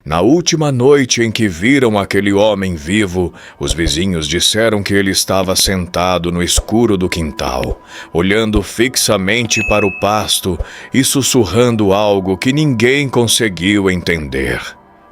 Na última noite em que viram aquele homem vivo, os vizinhos disseram que ele estava sentado no escuro do quintal, olhando fixamente para o pasto e sussurrando algo que ninguém conseguiu entender.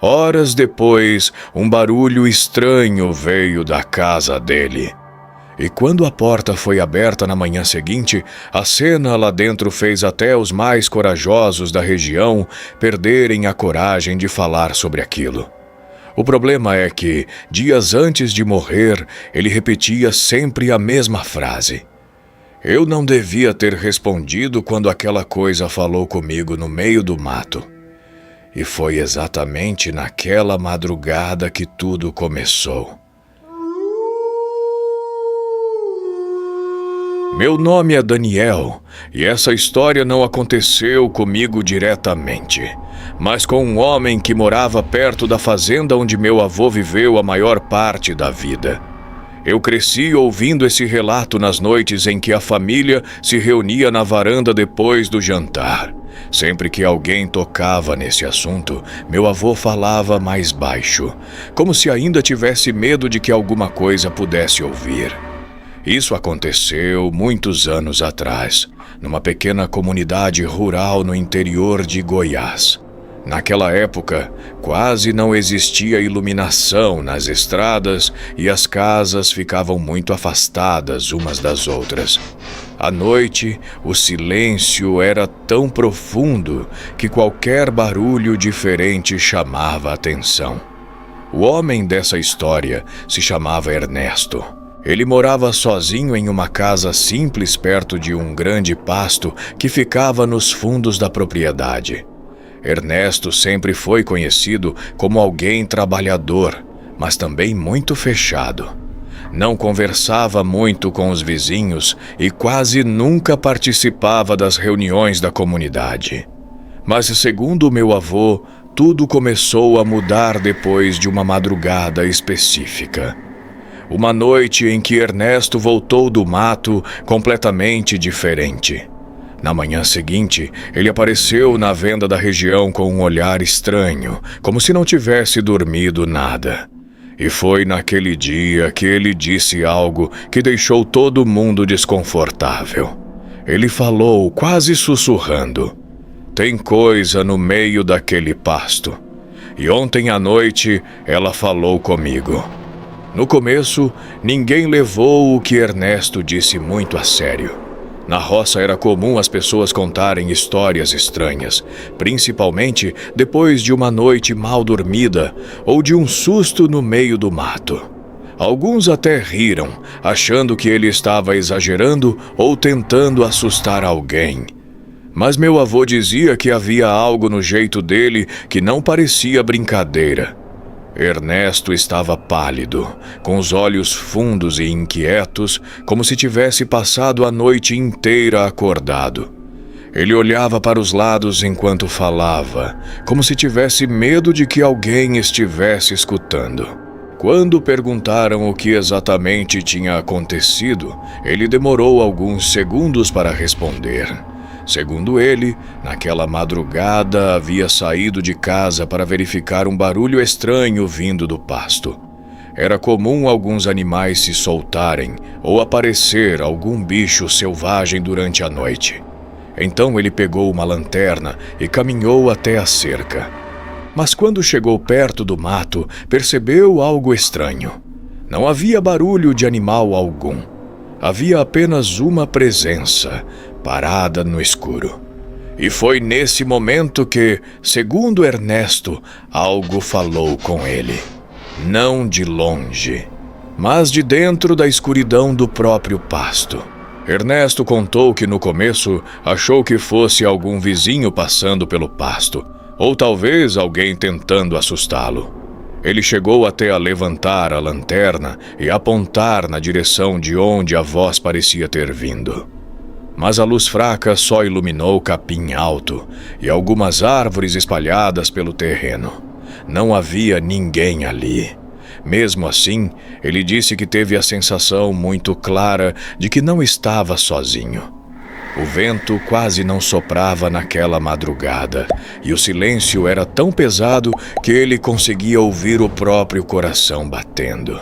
Horas depois, um barulho estranho veio da casa dele. E quando a porta foi aberta na manhã seguinte, a cena lá dentro fez até os mais corajosos da região perderem a coragem de falar sobre aquilo. O problema é que, dias antes de morrer, ele repetia sempre a mesma frase. Eu não devia ter respondido quando aquela coisa falou comigo no meio do mato. E foi exatamente naquela madrugada que tudo começou. Meu nome é Daniel, e essa história não aconteceu comigo diretamente, mas com um homem que morava perto da fazenda onde meu avô viveu a maior parte da vida. Eu cresci ouvindo esse relato nas noites em que a família se reunia na varanda depois do jantar. Sempre que alguém tocava nesse assunto, meu avô falava mais baixo, como se ainda tivesse medo de que alguma coisa pudesse ouvir. Isso aconteceu muitos anos atrás, numa pequena comunidade rural no interior de Goiás. Naquela época, quase não existia iluminação nas estradas e as casas ficavam muito afastadas umas das outras. À noite, o silêncio era tão profundo que qualquer barulho diferente chamava a atenção. O homem dessa história se chamava Ernesto. Ele morava sozinho em uma casa simples perto de um grande pasto que ficava nos fundos da propriedade. Ernesto sempre foi conhecido como alguém trabalhador, mas também muito fechado. Não conversava muito com os vizinhos e quase nunca participava das reuniões da comunidade. Mas, segundo meu avô, tudo começou a mudar depois de uma madrugada específica. Uma noite em que Ernesto voltou do mato completamente diferente. Na manhã seguinte, ele apareceu na venda da região com um olhar estranho, como se não tivesse dormido nada. E foi naquele dia que ele disse algo que deixou todo mundo desconfortável. Ele falou, quase sussurrando: "Tem coisa no meio daquele pasto." E ontem à noite ela falou comigo. No começo, ninguém levou o que Ernesto disse muito a sério. Na roça era comum as pessoas contarem histórias estranhas, principalmente depois de uma noite mal dormida ou de um susto no meio do mato. Alguns até riram, achando que ele estava exagerando ou tentando assustar alguém. Mas meu avô dizia que havia algo no jeito dele que não parecia brincadeira. Ernesto estava pálido, com os olhos fundos e inquietos, como se tivesse passado a noite inteira acordado. Ele olhava para os lados enquanto falava, como se tivesse medo de que alguém estivesse escutando. Quando perguntaram o que exatamente tinha acontecido, ele demorou alguns segundos para responder. Segundo ele, naquela madrugada havia saído de casa para verificar um barulho estranho vindo do pasto. Era comum alguns animais se soltarem ou aparecer algum bicho selvagem durante a noite. Então ele pegou uma lanterna e caminhou até a cerca. Mas quando chegou perto do mato, percebeu algo estranho. Não havia barulho de animal algum. Havia apenas uma presença, parada no escuro. E foi nesse momento que, segundo Ernesto, algo falou com ele. Não de longe, mas de dentro da escuridão do próprio pasto. Ernesto contou que no começo achou que fosse algum vizinho passando pelo pasto, ou talvez alguém tentando assustá-lo. Ele chegou até a levantar a lanterna e apontar na direção de onde a voz parecia ter vindo. Mas a luz fraca só iluminou o capim alto e algumas árvores espalhadas pelo terreno. Não havia ninguém ali. Mesmo assim, ele disse que teve a sensação muito clara de que não estava sozinho. O vento quase não soprava naquela madrugada, e o silêncio era tão pesado que ele conseguia ouvir o próprio coração batendo.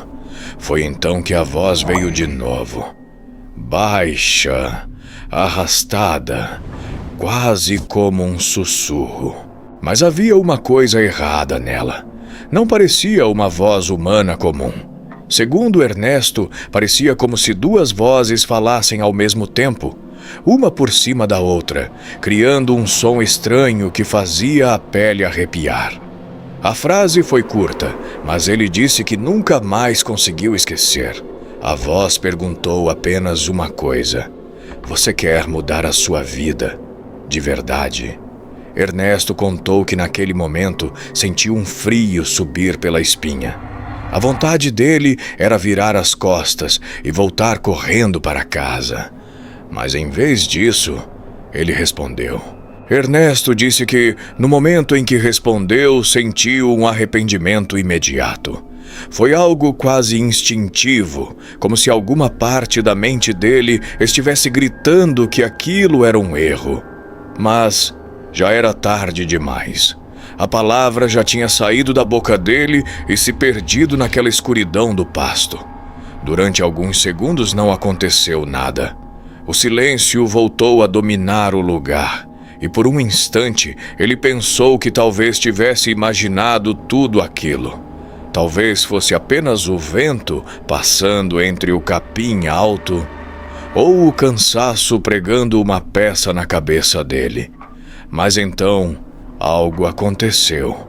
Foi então que a voz veio de novo. Baixa, arrastada, quase como um sussurro. Mas havia uma coisa errada nela. Não parecia uma voz humana comum. Segundo Ernesto, parecia como se duas vozes falassem ao mesmo tempo, uma por cima da outra, criando um som estranho que fazia a pele arrepiar. A frase foi curta, mas ele disse que nunca mais conseguiu esquecer. A voz perguntou apenas uma coisa: você quer mudar a sua vida, de verdade? Ernesto contou que naquele momento sentiu um frio subir pela espinha. A vontade dele era virar as costas e voltar correndo para casa. Mas em vez disso, ele respondeu. Ernesto disse que, no momento em que respondeu, sentiu um arrependimento imediato. Foi algo quase instintivo, como se alguma parte da mente dele estivesse gritando que aquilo era um erro. Mas já era tarde demais. A palavra já tinha saído da boca dele e se perdido naquela escuridão do pasto. Durante alguns segundos não aconteceu nada. O silêncio voltou a dominar o lugar, e por um instante ele pensou que talvez tivesse imaginado tudo aquilo. Talvez fosse apenas o vento passando entre o capim alto, ou o cansaço pregando uma peça na cabeça dele. Mas então, algo aconteceu.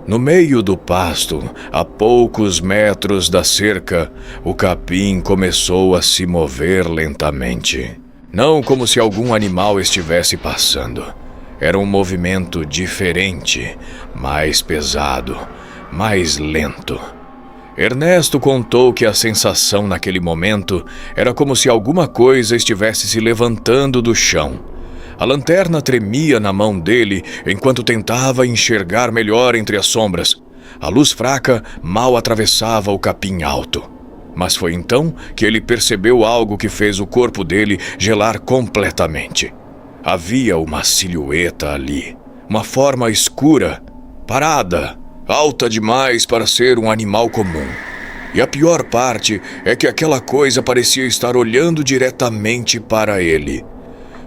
No meio do pasto, a poucos metros da cerca, o capim começou a se mover lentamente. Não como se algum animal estivesse passando. Era um movimento diferente, mais pesado, mais lento. Ernesto contou que a sensação naquele momento era como se alguma coisa estivesse se levantando do chão. A lanterna tremia na mão dele enquanto tentava enxergar melhor entre as sombras. A luz fraca mal atravessava o capim alto. Mas foi então que ele percebeu algo que fez o corpo dele gelar completamente. Havia uma silhueta ali, uma forma escura, parada, alta demais para ser um animal comum. E a pior parte é que aquela coisa parecia estar olhando diretamente para ele.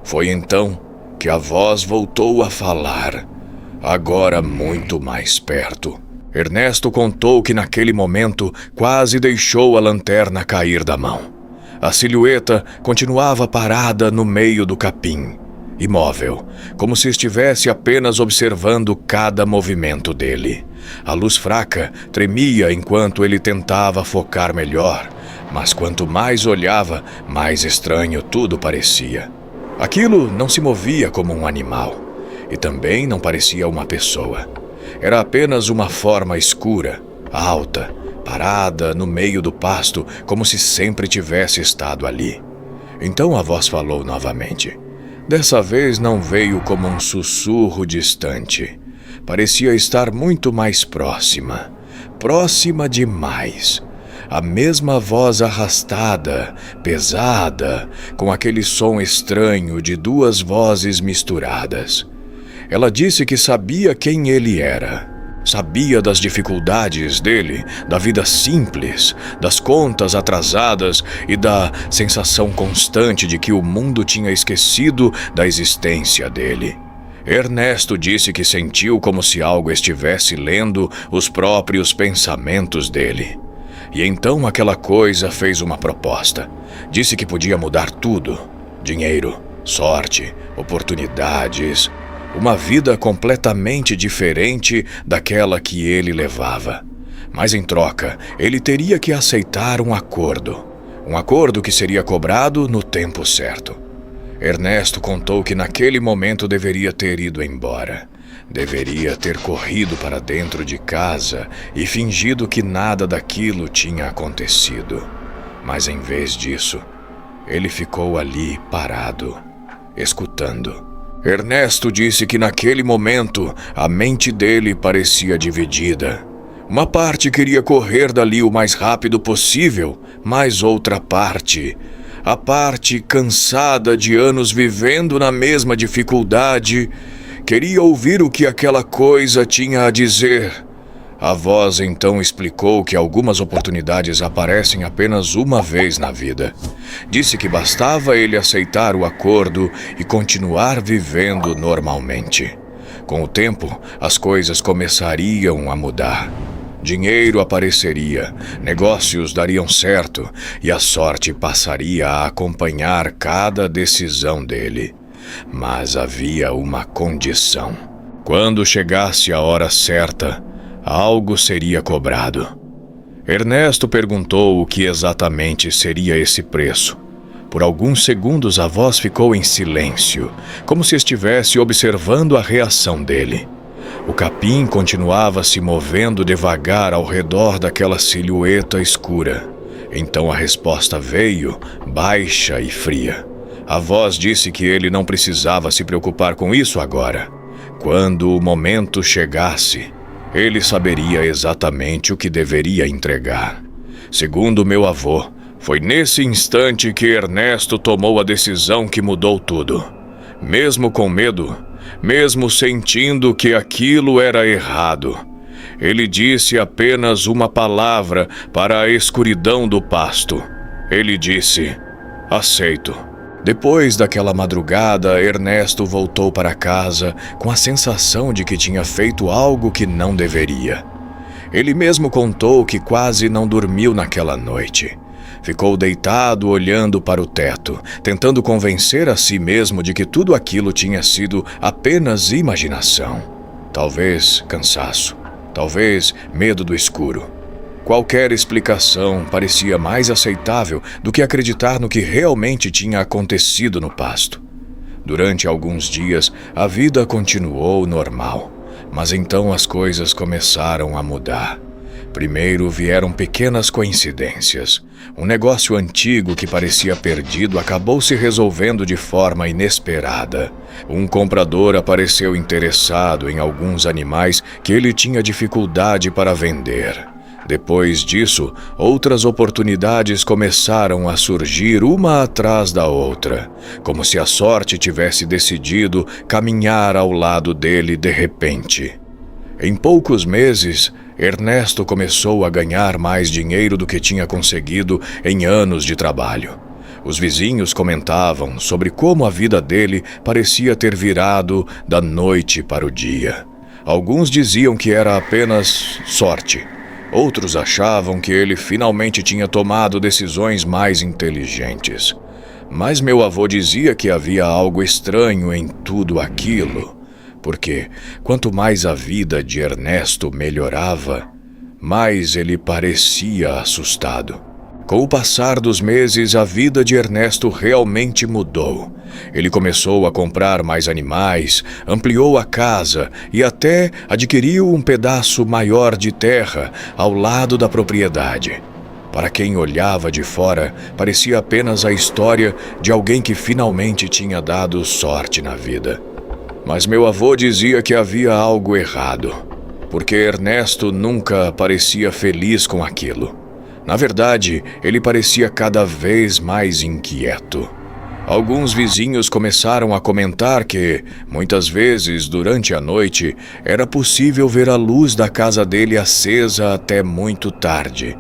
Foi então que a voz voltou a falar, agora muito mais perto. Ernesto contou que naquele momento quase deixou a lanterna cair da mão. A silhueta continuava parada no meio do capim, imóvel, como se estivesse apenas observando cada movimento dele. A luz fraca tremia enquanto ele tentava focar melhor, mas quanto mais olhava, mais estranho tudo parecia. Aquilo não se movia como um animal, e também não parecia uma pessoa. Era apenas uma forma escura, alta, parada no meio do pasto, como se sempre tivesse estado ali. Então a voz falou novamente. Dessa vez não veio como um sussurro distante. Parecia estar muito mais próxima. Próxima demais. A mesma voz arrastada, pesada, com aquele som estranho de duas vozes misturadas. Ela disse que sabia quem ele era. Sabia das dificuldades dele, da vida simples, das contas atrasadas e da sensação constante de que o mundo tinha esquecido da existência dele. Ernesto disse que sentiu como se algo estivesse lendo os próprios pensamentos dele. E então aquela coisa fez uma proposta. Disse que podia mudar tudo: dinheiro, sorte, oportunidades, uma vida completamente diferente daquela que ele levava. Mas em troca, ele teria que aceitar um acordo que seria cobrado no tempo certo. Ernesto contou que naquele momento deveria ter ido embora. Deveria ter corrido para dentro de casa e fingido que nada daquilo tinha acontecido. Mas em vez disso, ele ficou ali parado, escutando. Ernesto disse que naquele momento a mente dele parecia dividida. Uma parte queria correr dali o mais rápido possível, mas outra parte, a parte cansada de anos vivendo na mesma dificuldade, queria ouvir o que aquela coisa tinha a dizer. A voz então explicou que algumas oportunidades aparecem apenas uma vez na vida. Disse que bastava ele aceitar o acordo e continuar vivendo normalmente. Com o tempo, as coisas começariam a mudar. Dinheiro apareceria, negócios dariam certo e a sorte passaria a acompanhar cada decisão dele. Mas havia uma condição. Quando chegasse a hora certa, algo seria cobrado. Ernesto perguntou o que exatamente seria esse preço. Por alguns segundos a voz ficou em silêncio, como se estivesse observando a reação dele. O capim continuava se movendo devagar ao redor daquela silhueta escura. Então a resposta veio, baixa e fria. A voz disse que ele não precisava se preocupar com isso agora. Quando o momento chegasse, ele saberia exatamente o que deveria entregar. Segundo meu avô, foi nesse instante que Ernesto tomou a decisão que mudou tudo. Mesmo com medo, mesmo sentindo que aquilo era errado, ele disse apenas uma palavra para a escuridão do pasto. Ele disse: aceito. Depois daquela madrugada, Ernesto voltou para casa com a sensação de que tinha feito algo que não deveria. Ele mesmo contou que quase não dormiu naquela noite. Ficou deitado olhando para o teto, tentando convencer a si mesmo de que tudo aquilo tinha sido apenas imaginação. Talvez cansaço, talvez medo do escuro. Qualquer explicação parecia mais aceitável do que acreditar no que realmente tinha acontecido no pasto. Durante alguns dias, a vida continuou normal, mas então as coisas começaram a mudar. Primeiro vieram pequenas coincidências. Um negócio antigo que parecia perdido acabou se resolvendo de forma inesperada. Um comprador apareceu interessado em alguns animais que ele tinha dificuldade para vender. Depois disso, outras oportunidades começaram a surgir uma atrás da outra, como se a sorte tivesse decidido caminhar ao lado dele de repente. Em poucos meses, Ernesto começou a ganhar mais dinheiro do que tinha conseguido em anos de trabalho. Os vizinhos comentavam sobre como a vida dele parecia ter virado da noite para o dia. Alguns diziam que era apenas sorte. Outros achavam que ele finalmente tinha tomado decisões mais inteligentes. Mas meu avô dizia que havia algo estranho em tudo aquilo, porque quanto mais a vida de Ernesto melhorava, mais ele parecia assustado. Com o passar dos meses, a vida de Ernesto realmente mudou. Ele começou a comprar mais animais, ampliou a casa e até adquiriu um pedaço maior de terra ao lado da propriedade. Para quem olhava de fora, parecia apenas a história de alguém que finalmente tinha dado sorte na vida. Mas meu avô dizia que havia algo errado, porque Ernesto nunca parecia feliz com aquilo. Na verdade, ele parecia cada vez mais inquieto. Alguns vizinhos começaram a comentar que, muitas vezes, durante a noite, era possível ver a luz da casa dele acesa até muito tarde.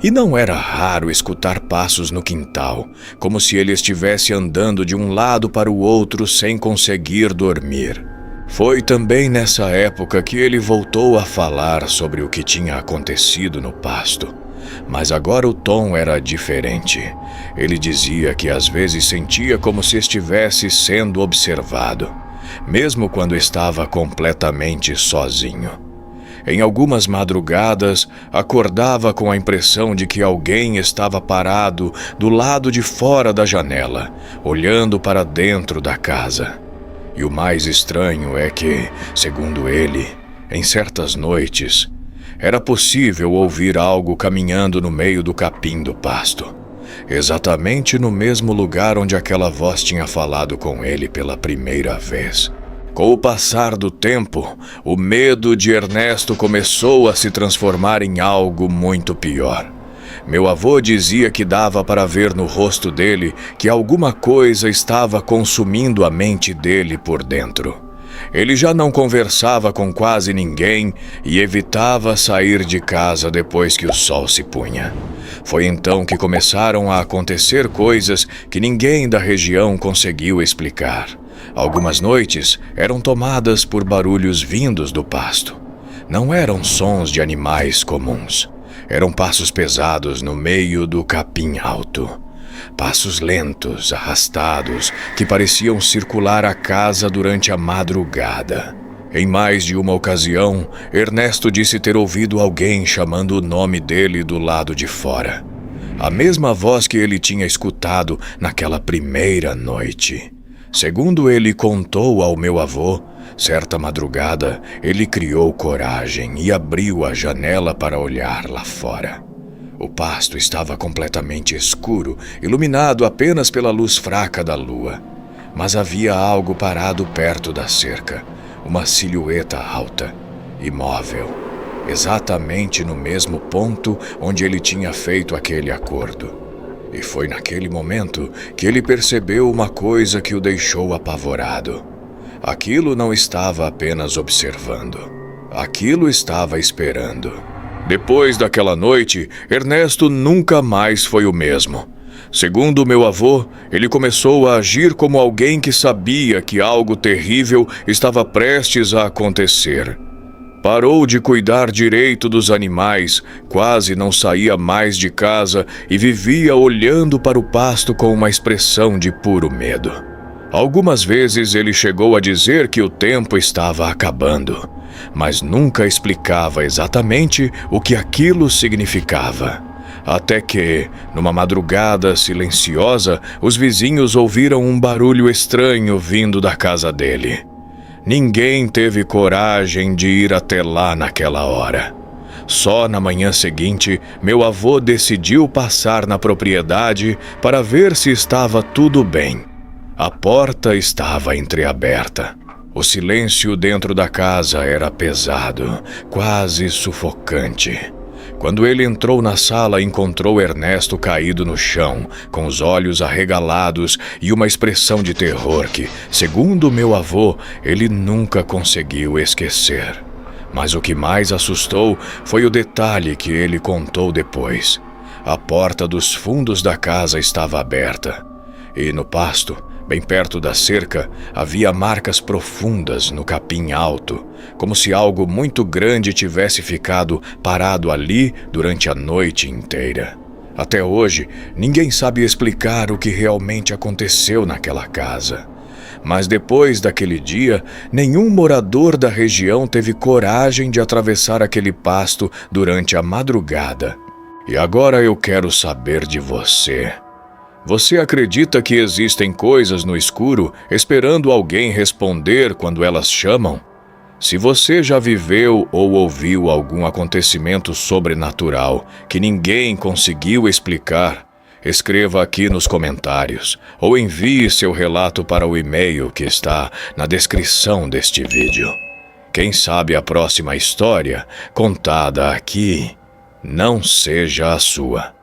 E não era raro escutar passos no quintal, como se ele estivesse andando de um lado para o outro sem conseguir dormir. Foi também nessa época que ele voltou a falar sobre o que tinha acontecido no pasto. Mas agora o tom era diferente. Ele dizia que às vezes sentia como se estivesse sendo observado, mesmo quando estava completamente sozinho. Em algumas madrugadas, acordava com a impressão de que alguém estava parado do lado de fora da janela, olhando para dentro da casa. E o mais estranho é que, segundo ele, em certas noites, era possível ouvir algo caminhando no meio do capim do pasto, exatamente no mesmo lugar onde aquela voz tinha falado com ele pela primeira vez. Com o passar do tempo, o medo de Ernesto começou a se transformar em algo muito pior. Meu avô dizia que dava para ver no rosto dele que alguma coisa estava consumindo a mente dele por dentro. Ele já não conversava com quase ninguém e evitava sair de casa depois que o sol se punha. Foi então que começaram a acontecer coisas que ninguém da região conseguiu explicar. Algumas noites eram tomadas por barulhos vindos do pasto. Não eram sons de animais comuns. Eram passos pesados no meio do capim alto. Passos lentos, arrastados, que pareciam circular a casa durante a madrugada. Em mais de uma ocasião, Ernesto disse ter ouvido alguém chamando o nome dele do lado de fora. A mesma voz que ele tinha escutado naquela primeira noite. Segundo ele contou ao meu avô, certa madrugada, ele criou coragem e abriu a janela para olhar lá fora. O pasto estava completamente escuro, iluminado apenas pela luz fraca da lua. Mas havia algo parado perto da cerca, uma silhueta alta, imóvel, exatamente no mesmo ponto onde ele tinha feito aquele acordo. E foi naquele momento que ele percebeu uma coisa que o deixou apavorado. Aquilo não estava apenas observando. Aquilo estava esperando. Depois daquela noite, Ernesto nunca mais foi o mesmo. Segundo meu avô, ele começou a agir como alguém que sabia que algo terrível estava prestes a acontecer. Parou de cuidar direito dos animais, quase não saía mais de casa e vivia olhando para o pasto com uma expressão de puro medo. Algumas vezes ele chegou a dizer que o tempo estava acabando, mas nunca explicava exatamente o que aquilo significava. Até que, numa madrugada silenciosa, os vizinhos ouviram um barulho estranho vindo da casa dele. Ninguém teve coragem de ir até lá naquela hora. Só na manhã seguinte, meu avô decidiu passar na propriedade para ver se estava tudo bem. A porta estava entreaberta. O silêncio dentro da casa era pesado, quase sufocante. Quando ele entrou na sala, encontrou Ernesto caído no chão, com os olhos arregalados e uma expressão de terror que, segundo meu avô, ele nunca conseguiu esquecer. Mas o que mais assustou foi o detalhe que ele contou depois. A porta dos fundos da casa estava aberta, e no pasto, bem perto da cerca, havia marcas profundas no capim alto, como se algo muito grande tivesse ficado parado ali durante a noite inteira. Até hoje, ninguém sabe explicar o que realmente aconteceu naquela casa. Mas depois daquele dia, nenhum morador da região teve coragem de atravessar aquele pasto durante a madrugada. E agora eu quero saber de você. Você acredita que existem coisas no escuro esperando alguém responder quando elas chamam? Se você já viveu ou ouviu algum acontecimento sobrenatural que ninguém conseguiu explicar, escreva aqui nos comentários ou envie seu relato para o e-mail que está na descrição deste vídeo. Quem sabe a próxima história contada aqui não seja a sua.